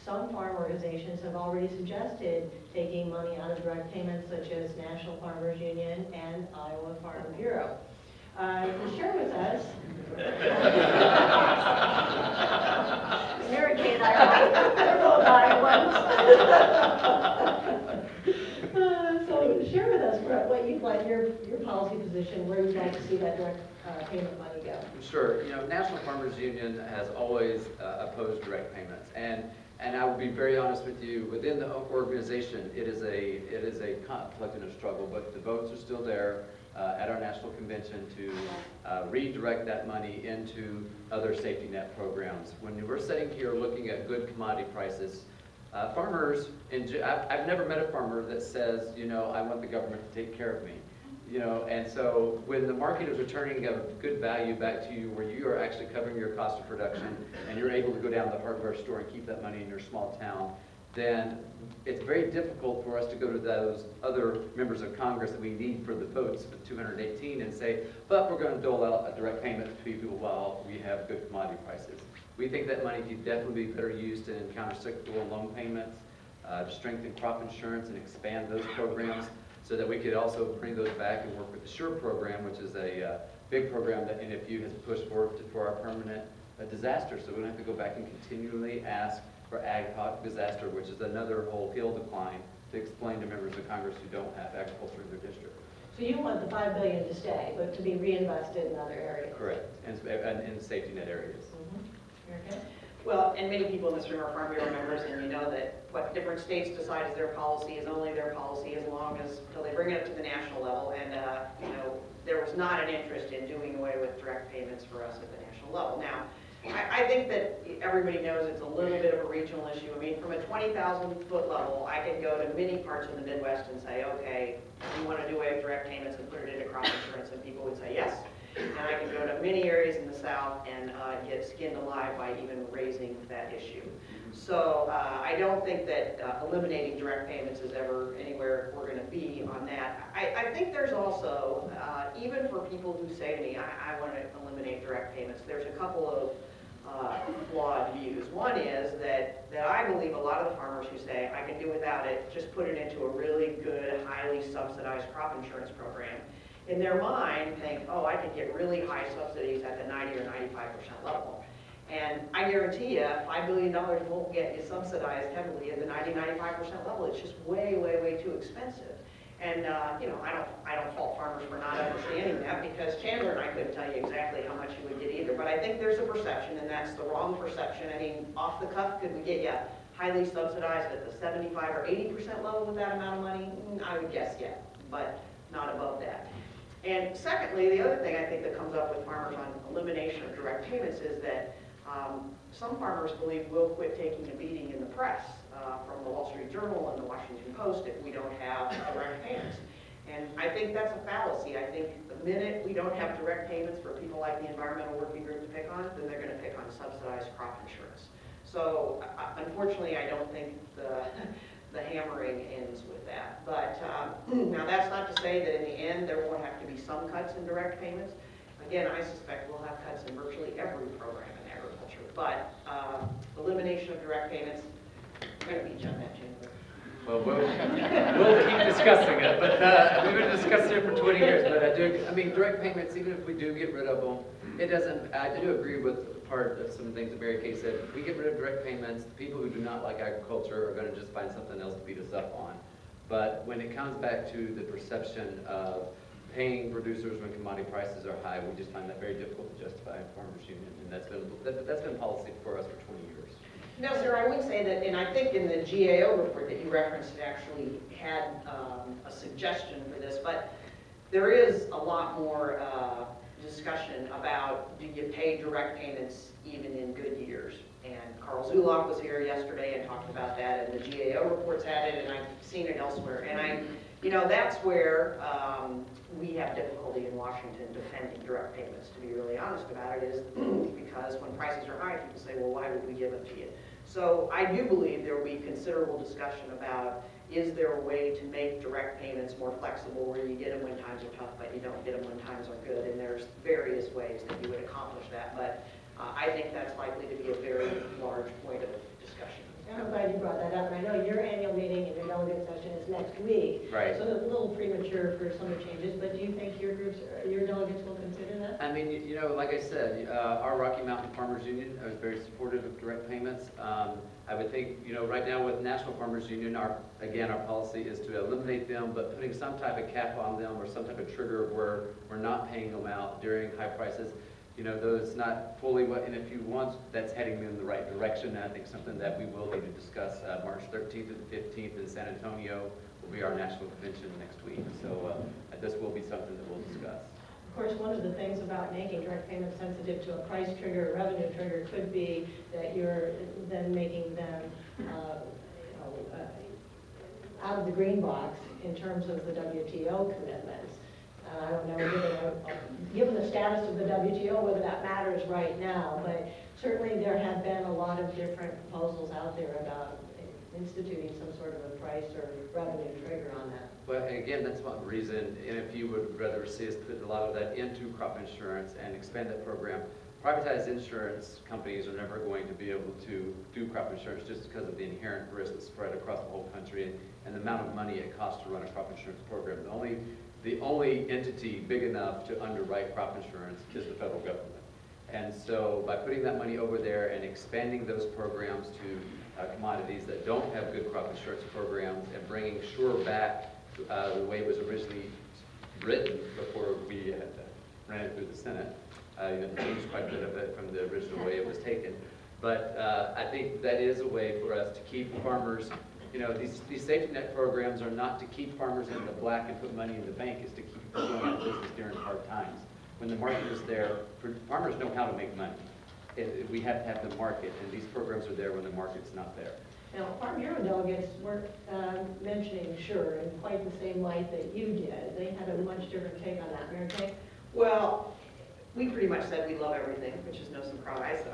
some farm organizations have already suggested taking money out of direct payments, such as National Farmers Union and Iowa Farm Bureau. To share with us, Mary Kay and I are both Iowans. So share with us what you'd like, your policy position, where you'd like to see that direct payment money go. Sure. You know, National Farmers Union has always opposed direct payments, and I will be very honest with you. Within the organization, it is a conflict and a struggle, but the votes are still there at our national convention to redirect that money into other safety net programs. When we're sitting here looking at good commodity prices, farmers, I've never met a farmer that says, you know, I want the government to take care of me. You know, and so when the market is returning a good value back to you, where you are actually covering your cost of production and you're able to go down to the hardware store and keep that money in your small town, then it's very difficult for us to go to those other members of Congress that we need for the votes for 218 and say, but we're going to dole out a direct payment to people while we have good commodity prices. We think that money could definitely be better used in countercyclical loan payments, to strengthen crop insurance and expand those programs, so that we could also bring those back and work with the SURE program, which is a big program that NFU has pushed forward for our permanent disaster. So we don't have to go back and continually ask for ag disaster, which is another whole hill to climb to explain to members of Congress who don't have agriculture in their district. So you want the $5 billion to stay, but to be reinvested in other areas. Correct, and in safety net areas. Mm-hmm. Okay. Well, and many people in this room are Farm Bureau members, and you know that what different states decide is their policy is only their policy as long as until they bring it up to the national level. And you know, there was not an interest in doing away with direct payments for us at the national level. Now, I think that everybody knows it's a little bit of a regional issue. I mean, from a 20,000-foot level, I can go to many parts of the Midwest and say, okay, you want to do away with direct payments and put it into crop insurance, and people would say yes. And I can go to many areas in the South and get skinned alive by even raising that issue. So I don't think that eliminating direct payments is ever anywhere we're going to be on that. I think there's also, even for people who say to me, I want to eliminate direct payments, there's a couple of flawed views. One is that I believe a lot of the farmers who say, I can do without it, just put it into a really good, highly subsidized crop insurance program. In their mind, think, oh, I can get really high subsidies at the 90 or 95% level. And I guarantee you, $5 billion won't get you subsidized heavily at the 90, 95% level. It's just way, way, way too expensive. And you know, I don't fault farmers for not understanding that, because Chandler and I couldn't tell you exactly how much you would get either. But I think there's a perception, and that's the wrong perception. I mean, off the cuff, could we get you highly subsidized at the 75 or 80% level with that amount of money? I would guess, yeah, but not above that. And secondly, the other thing I think that comes up with farmers on elimination of direct payments is that some farmers believe we'll quit taking a beating in the press from the Wall Street Journal and the Washington Post if we don't have direct payments. And I think that's a fallacy. I think the minute we don't have direct payments for people like the Environmental Working Group to pick on, then they're going to pick on subsidized crop insurance. So unfortunately, I don't think the hammering ends with that. But now that's not to say that in the end there won't have to be some cuts in direct payments. Again, I suspect we'll have cuts in virtually every program in agriculture. But elimination of direct payments, we're going to beat you on that, Chandler. Well, we'll keep discussing it, but we've been discussing it for 20 years. But I mean, direct payments, even if we do get rid of them, it doesn't. I do agree with part of some things that Mary Kay said. If we get rid of direct payments, the people who do not like agriculture are going to just find something else to beat us up on. But when it comes back to the perception of paying producers when commodity prices are high, we just find that very difficult to justify in Farmers Union, and that's been policy for us for 20 years. No, sir, I would say that, and I think in the GAO report that you referenced, it actually had a suggestion for this, but there is a lot more discussion about, do you pay direct payments even in good years? And Carl Zuloff was here yesterday and talked about that, and the GAO reports had it, and I've seen it elsewhere. And you know, that's where we have difficulty in Washington defending direct payments, to be really honest about it, is because when prices are high, people say, well, why would we give them to you? So I do believe there will be considerable discussion about, is there a way to make direct payments more flexible where you get them when times are tough, but you don't get them when times are good, and there's various ways that you would accomplish that. But I think that's likely to be a very large point of discussion. And I'm glad you brought that up, and I know your annual meeting and your delegate session is next week. Right. So it's a little premature for some of the changes, but do you think your groups, your delegates will consider that? I mean, you know, like I said, our Rocky Mountain Farmers Union is very supportive of direct payments. I would think, you know, right now with National Farmers Union, our policy is to eliminate them, but putting some type of cap on them or some type of trigger where we're not paying them out during high prices. You know, though it's not fully what, and if you want, that's heading in the right direction. And I think something that we will need to discuss March 13th and 15th in San Antonio will be our national convention next week. So this will be something that we'll discuss. Of course, one of the things about making direct payments sensitive to a price trigger, a revenue trigger, could be that you're then making them out of the green box in terms of the WTO commitments. I don't know, given the status of the WTO, whether that matters right now, but certainly there have been a lot of different proposals out there about instituting some sort of a price or revenue trigger on that. Well, again, that's one reason, and if you would rather see us put a lot of that into crop insurance and expand that program, privatized insurance companies are never going to be able to do crop insurance just because of the inherent risk that's spread across the whole country and the amount of money it costs to run a crop insurance program. The only entity big enough to underwrite crop insurance is the federal government. And so by putting that money over there and expanding those programs to commodities that don't have good crop insurance programs and bringing Sure back the way it was originally written before we had ran it through the Senate, changed quite a bit of it from the original way it was taken. But I think that is a way for us to keep farmers. You know, these safety net programs are not to keep farmers in the black and put money in the bank, it's to keep them going out of business during hard times. When the market is there, farmers know how to make money. We have to have the market, and these programs are there when the market's not there. Now, Farm Bureau delegates weren't mentioning Sure in quite the same light that you did. They had a much different take on that. Mary Kay? Well, we pretty much said we love everything, which is no surprise.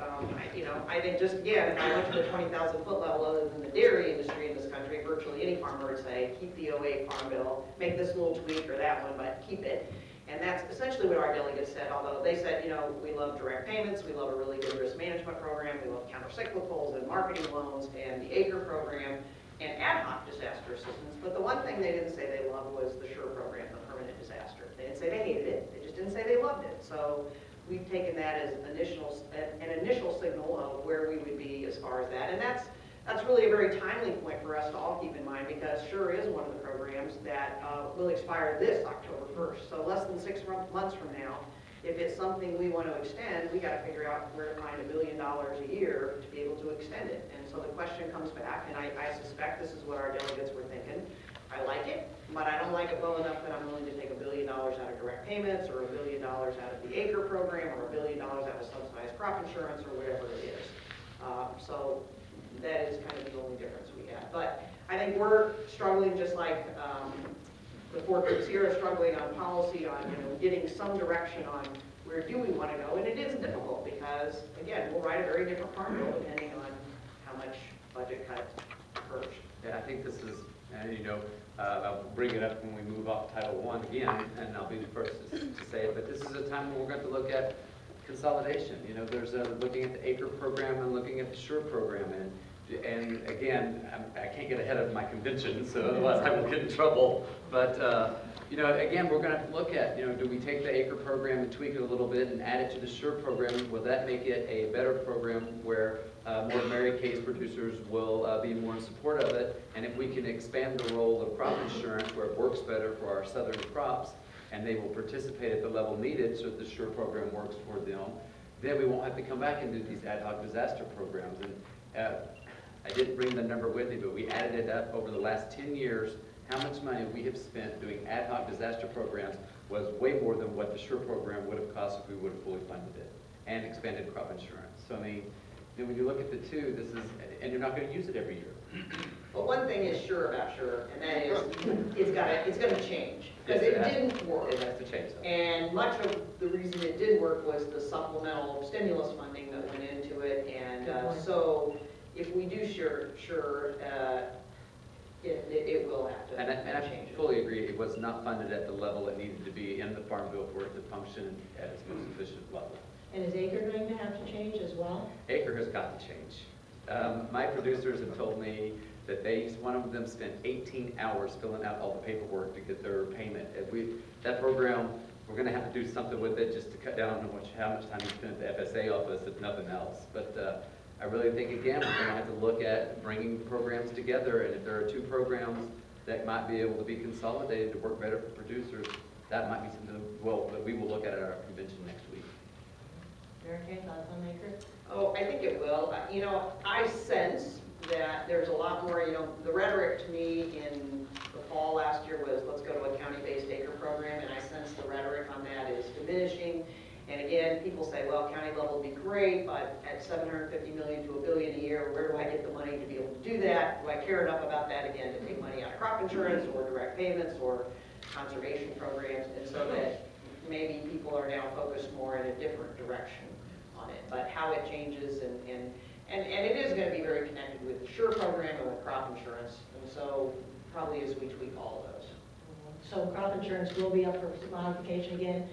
I think just again, if I went to the 20,000 foot level, other than the dairy industry in this country, virtually any farmer would say, keep the 08 Farm Bill, make this little tweak or that one, but keep it. And that's essentially what our delegates said, although they said, you know, we love direct payments, we love a really good risk management program, we love countercyclicals and marketing loans and the acre program and ad hoc disaster assistance. But the one thing they didn't say they loved was the SURE program, the permanent disaster. They didn't say they hated it, they just didn't say they loved it. So we've taken that as an initial signal of where we would be as far as that. And that's really a very timely point for us to all keep in mind, because SURE is one of the programs that will expire this October 1st. So less than 6 months from now, if it's something we want to extend, we got to figure out where to find $1 billion a year to be able to extend it. And so the question comes back, and I suspect this is what our delegates were thinking. I like it, but I don't like it well enough that I'm willing to take $1 billion out of direct payments, or $1 billion out of the acre program, or $1 billion out of subsidized crop insurance, or whatever it is. So that is kind of the only difference we have. But I think we're struggling just like the 4 groups here are struggling on policy, on getting some direction on where do we want to go. And it is difficult because, again, we'll write a very different farm bill depending on how much budget cut occurs. Yeah, I think this is, and I'll bring it up when we move off Title I again, and I'll be the first to say it, but this is a time when we're going to look at consolidation. There's looking at the acre program and looking at the SURE program, and again, I can't get ahead of my convention, so otherwise I will get in trouble. But again, we're going to have to look at, do we take the acre program and tweak it a little bit and add it to the SURE program? Will that make it a better program where more Mary Kay's producers will be more in support of it? And if we can expand the role of crop insurance where it works better for our southern crops, and they will participate at the level needed so that the SURE program works for them, then we won't have to come back and do these ad hoc disaster programs. And I didn't bring the number with me, but we added it up over the last 10 years. How much money we have spent doing ad hoc disaster programs was way more than what the SURE program would have cost if we would have fully funded it and expanded crop insurance. So I mean, when you look at the two, this is, and you're not going to use it every year. Well, one thing is sure about SURE, and that is it's going to change, because it didn't work. It has to change. And much of the reason it did work was the supplemental stimulus funding that went into it, and so if we do SURE, it will have to change. I fully agree. It was not funded at the level it needed to be in the Farm Bill for it to function at its most efficient level. And is acre going to have to change as well? Acre has got to change. My producers have told me that one of them spent 18 hours filling out all the paperwork to get their payment. That program, we're going to have to do something with it just to cut down on how much time you spend at the FSA office, if nothing else. But I really think, again, we're going to have to look at bringing programs together, and if there are two programs that might be able to be consolidated to work better for producers, that might be something that we will look at our convention next week. Eric, any thoughts on Maker? Oh, I think it will. You know, I sense that there's a lot more, you know, the rhetoric to me in the fall last year was, let's go to a county-based acre program, and I sense the rhetoric on that is diminishing. And again, people say, well, county level would be great, but at $750 million to $1 billion a year, where do I get the money to be able to do that? Do I care enough about that, again, to take money out of crop insurance or direct payments or conservation programs? And so that maybe people are now focused more in a different direction on it. But how it changes, and it is going to be very connected with the SURE program and with crop insurance. And so probably as we tweak all of those. So crop insurance will be up for modification again.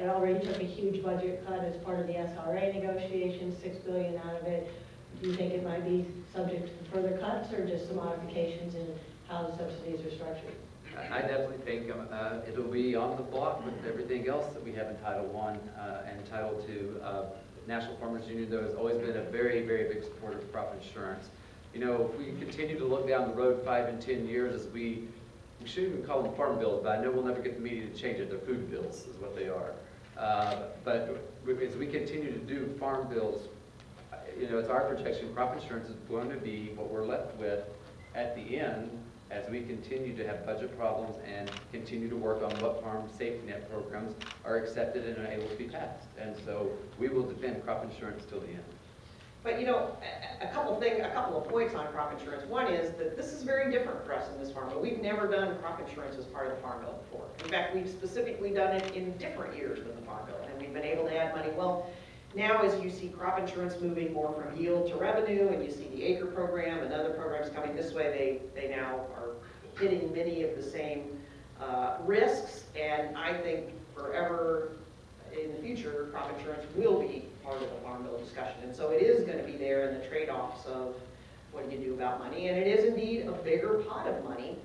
It already took a huge budget cut as part of the SRA negotiations, $6 billion out of it. Do you think it might be subject to further cuts or just some modifications in how the subsidies are structured? I definitely think it'll be on the block with everything else that we have in Title I and Title II. National Farmers Union, though, has always been a very, very big supporter of crop insurance. You know, if we continue to look down the road 5 and 10 years, we shouldn't even call them farm bills, but I know we'll never get the media to change it. They're food bills is what they are. But as we continue to do farm bills, you know, it's our projection crop insurance is going to be what we're left with at the end as we continue to have budget problems and continue to work on what farm safety net programs are accepted and are able to be passed. And so we will defend crop insurance till the end. But you know, a couple of points on crop insurance. One is that this is very different for us in this farm bill. We've never done crop insurance as part of the farm bill before. In fact, we've specifically done it in different years than the farm bill, and we've been able to add money. Well, now as you see crop insurance moving more from yield to revenue, and you see the acre program and other programs coming this way, they now are hitting many of the same risks, and I think forever in the future, crop insurance will be part of the farm bill discussion. And so it is going to be there in the trade-offs of what do you do about money. And it is indeed a bigger pot of money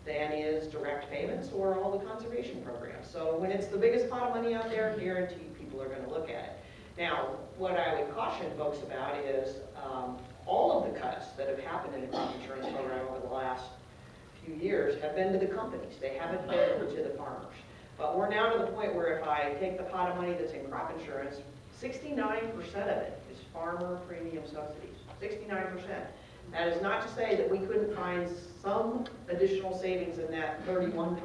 than is direct payments or all the conservation programs. So when it's the biggest pot of money out there, guaranteed people are going to look at it. Now, what I would caution folks about is all of the cuts that have happened in the crop insurance program over the last few years have been to the companies. They haven't been to the farmers. But we're now to the point where if I take the pot of money that's in crop insurance, 69% of it is farmer premium subsidies, 69%. That is not to say that we couldn't find some additional savings in that 31%,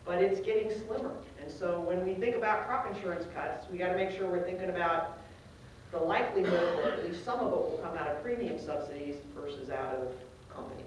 but it's getting slimmer. And so when we think about crop insurance cuts, we got to make sure we're thinking about the likelihood that at least some of it will come out of premium subsidies versus out of companies.